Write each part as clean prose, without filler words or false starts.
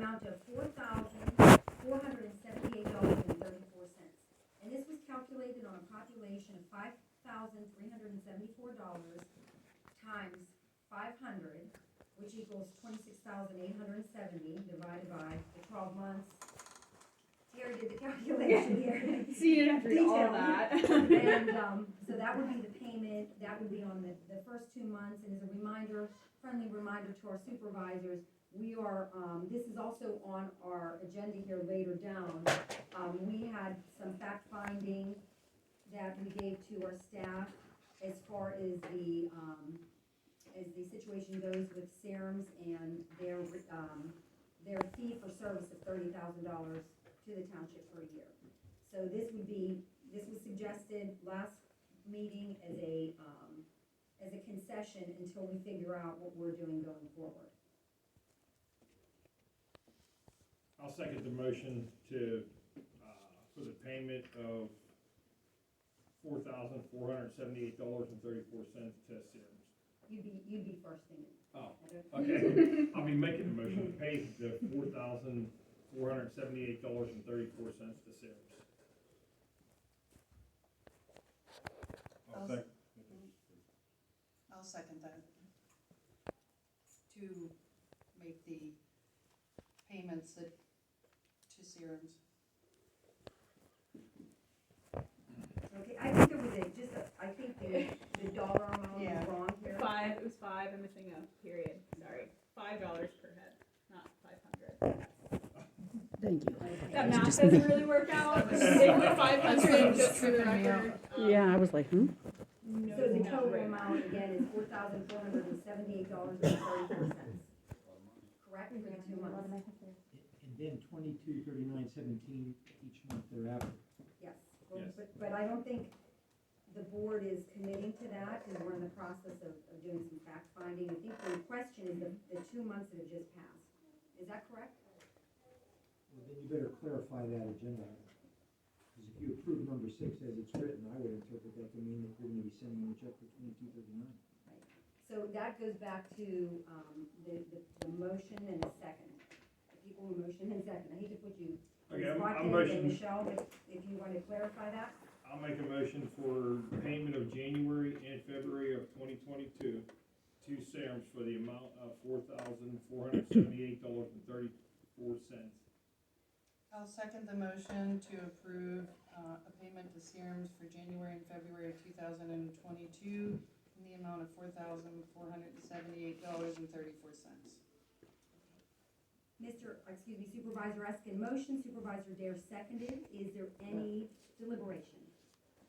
amount of $4,478.34. And this was calculated on a population of $5,374 times 500, which equals 26,870 divided by the 12 months. Terry did the calculation here. So you didn't have to read all that. And so that would be the payment. That would be on the first 2 months. And as a reminder, friendly reminder to our supervisors, we are, this is also on our agenda here later down. We had some fact finding that we gave to our staff as far as the situation goes with SEREMS and their fee for service of $30,000 to the township per year. So this was suggested last meeting as a concession until we figure out what we're doing going forward. I'll second the motion to, for the payment of $4,478.34 to SEREMS. You'd be first thing. Oh, okay. I'll be making the motion to pay the $4,478.34 to SEREMS. I'll second that. To make the payments to SEREMS. Okay, I think there was I think the dollar amount was wrong here. It was five, I'm missing a period, sorry. $5 per head, not 500. Thank you. That math doesn't really work out. If the 500 just for the record. Yeah, I was like, So the total amount again is $4,478.34. Correct, for the 2 months. And then 2239.17 each month thereafter. Yes, Yes. but I don't think the board is committing to that, because we're in the process of doing some fact finding. I think the question is the 2 months that have just passed. Is that correct? Well, then you better clarify that agenda item. Because if you approve number 6 as it's written, I would interpret that to mean that you're going to be sending them a check for 2239. Right. So that goes back to the motion and the second. The people who motion and second. I hate to put you on Okay, the spot I'm there, motion. Michelle, but if you want to clarify that. I'll make a motion for payment of January and February of 2022 to SEREMS for the amount of $4,478.34. I'll second the motion to approve a payment to SEREMS for January and February of 2022 in the amount of $4,478.34. Supervisor Eskin motion, Supervisor Dare seconded. Is there any deliberation?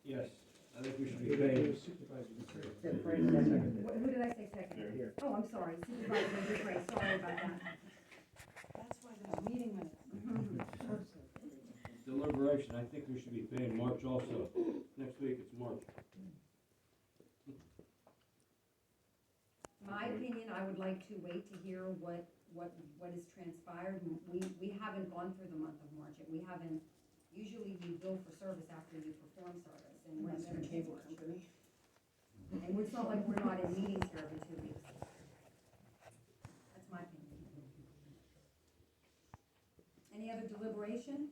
Yes, I think we should be It paying. was Supervisor Dupre. Who did I say second? Here. Oh, I'm sorry, Supervisor Dupre, sorry about that. That's why there's meeting minutes. Deliberation, I think we should be paying March also. Next week it's March. My opinion, I would like to wait to hear what has transpired. We haven't gone through the month of March, and we haven't, usually we bill for service after you perform service, and we're Unless never you're a cable March. company. And it's not like we're not in meetings here every 2 weeks. That's my opinion. Any other deliberation?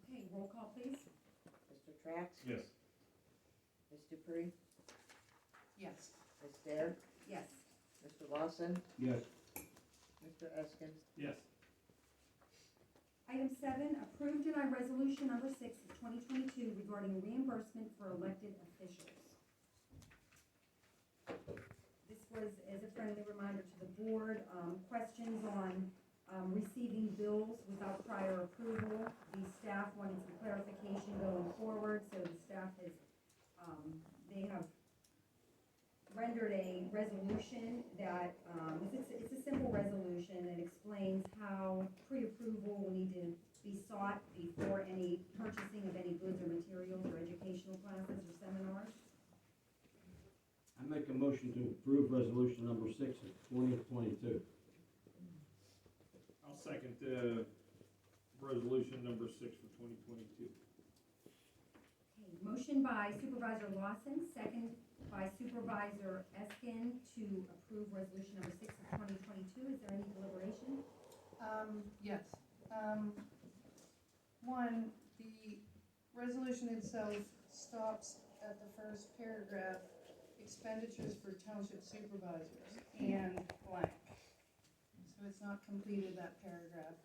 Okay, roll call please. Mr. Trax? Yes. Ms. Dupree? Yes. Ms. Dare? Yes. Mr. Lawson? Yes. Mr. Eskin? Yes. Item 7, approve deny resolution number 6 of 2022 regarding reimbursement for elected officials. This was, as a friendly reminder to the board, questions on receiving bills without prior approval. The staff wanted some clarification going forward, so the staff has, they have rendered a resolution that, it's a simple resolution that explains how pre-approval will need to be sought before any purchasing of any goods or materials or educational classes or seminars. I make a motion to approve resolution number 6 of 2022. I'll second resolution number 6 for 2022. Okay, motion by Supervisor Lawson, second by Supervisor Eskin to approve resolution number 6 of 2022. Is there any deliberation? Yes. One, the resolution itself stops at the first paragraph, expenditures for township supervisors, and blank. So it's not completed, that paragraph.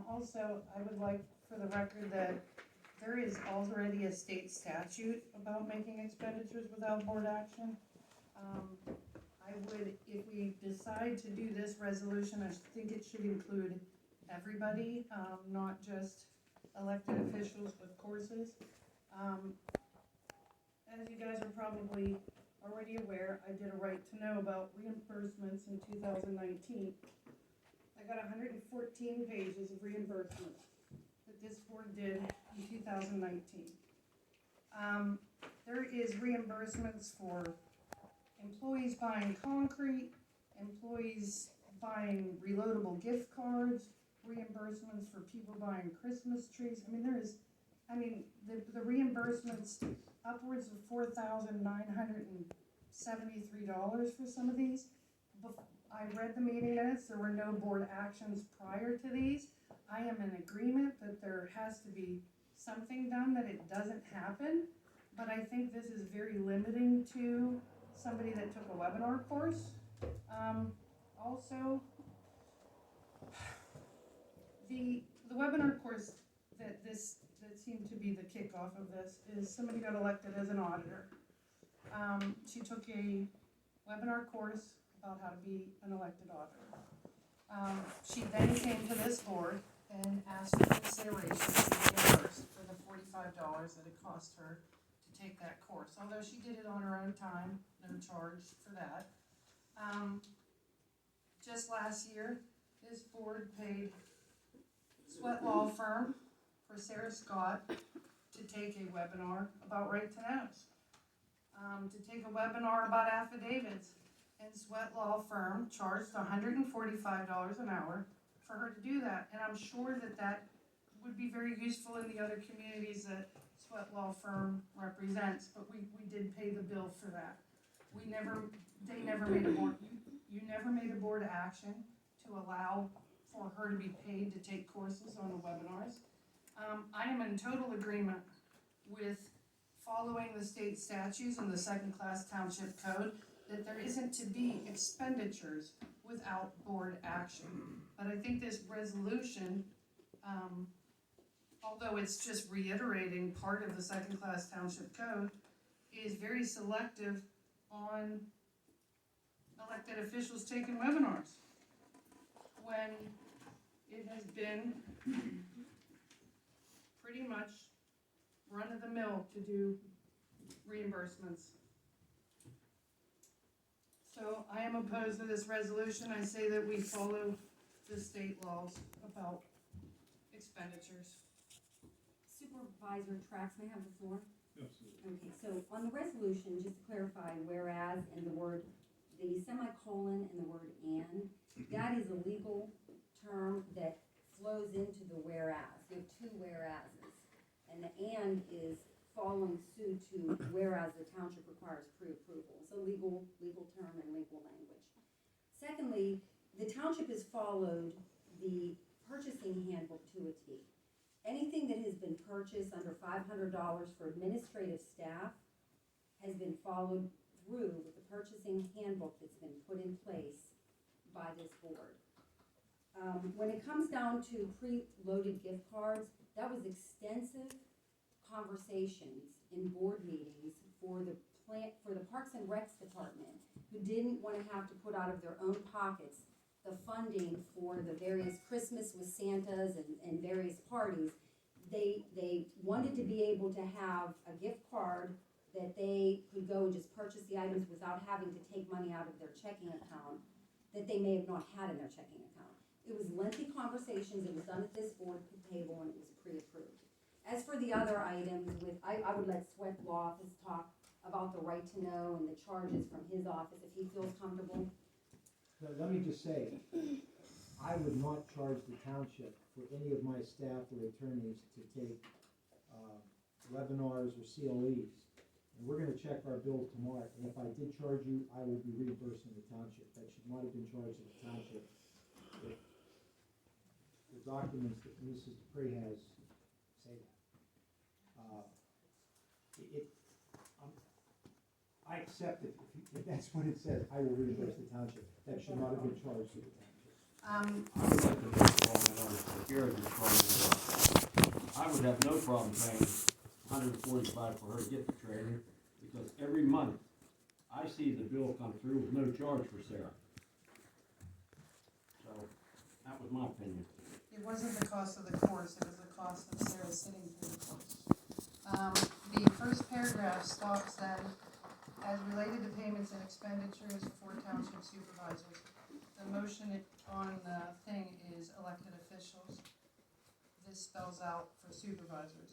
Also, I would like for the record that there is already a state statute about making expenditures without board action. I would, if we decide to do this resolution, I think it should include everybody, not just elected officials with courses. As you guys are probably already aware, I did a right to know about reimbursements in 2019. I got 114 pages of reimbursements that this board did in 2019. There is reimbursements for employees buying concrete, employees buying reloadable gift cards, reimbursements for people buying Christmas trees. The reimbursements upwards of $4,973 for some of these. I read the meeting minutes, there were no board actions prior to these. I am in agreement that there has to be something done, that it doesn't happen, but I think this is very limiting to somebody that took a webinar course. Also, the webinar course that seemed to be the kickoff of this is somebody got elected as an auditor. She took a webinar course about how to be an elected auditor. She then came to this board and asked for consideration to be reimbursed for the $45 that it cost her to take that course. Although she did it on her own time, no charge for that. Just last year, this board paid Sweat Law Firm for Sarah Scott to take a webinar about right to knows. To take a webinar about affidavits, and Sweat Law Firm charged $145 an hour for her to do that. And I'm sure that that would be very useful in the other communities that Sweat Law Firm represents, but we did pay the bill for that. They never made a board, you never made a board action to allow for her to be paid to take courses on the webinars. I am in total agreement with following the state statutes and the second-class township code that there isn't to be expenditures without board action. But I think this resolution, although it's just reiterating part of the second-class township code, is very selective on elected officials taking webinars, when it has been pretty much run-of-the-mill to do reimbursements. So I am opposed to this resolution. I say that we follow the state laws about expenditures. Supervisor Trax, may I have the floor? Absolutely. Okay, so on the resolution, just to clarify, whereas and the semicolon and the word and, that is a legal term that flows into the whereas. You have two whereases. And the and is following suit to whereas the township requires pre-approval. It's a legal term and legal language. Secondly, the township has followed the purchasing handbook to a T. Anything that has been purchased under $500 for administrative staff has been followed through with the purchasing handbook that's been put in place by this board. When it comes down to pre-loaded gift cards, that was extensive conversations in board meetings for the Parks and Recs department, who didn't want to have to put out of their own pockets the funding for the various Christmas with Santas and various parties. They wanted to be able to have a gift card that they could go and just purchase the items without having to take money out of their checking account that they may have not had in their checking account. It was lengthy conversations, it was done at this board table, and it was pre-approved. As for the other items, I would let Sweat Law Office talk about the right to know and the charges from his office if he feels comfortable. Let me just say, I would not charge the township for any of my staff or attorneys to take webinars or CLEs. And we're gonna check our bill tomorrow, and if I did charge you, I will be reimbursing the township. That should not have been charged to the township. If the documents that Mrs. Dupree has say that. I accept it, if that's what it says, I will reimburse the township. That should not have been charged to the township. I would like to make a comment on the security problem. I would have no problem paying $145 for her to get the trailer, because every month, I see the bill come through with no charge for Sarah. So, that was my opinion. It wasn't the cost of the course, it was the cost of Sarah sitting through the course. The first paragraph stops then, as related to payments and expenditures for township supervisors. The motion on the thing is elected officials. This spells out for supervisors.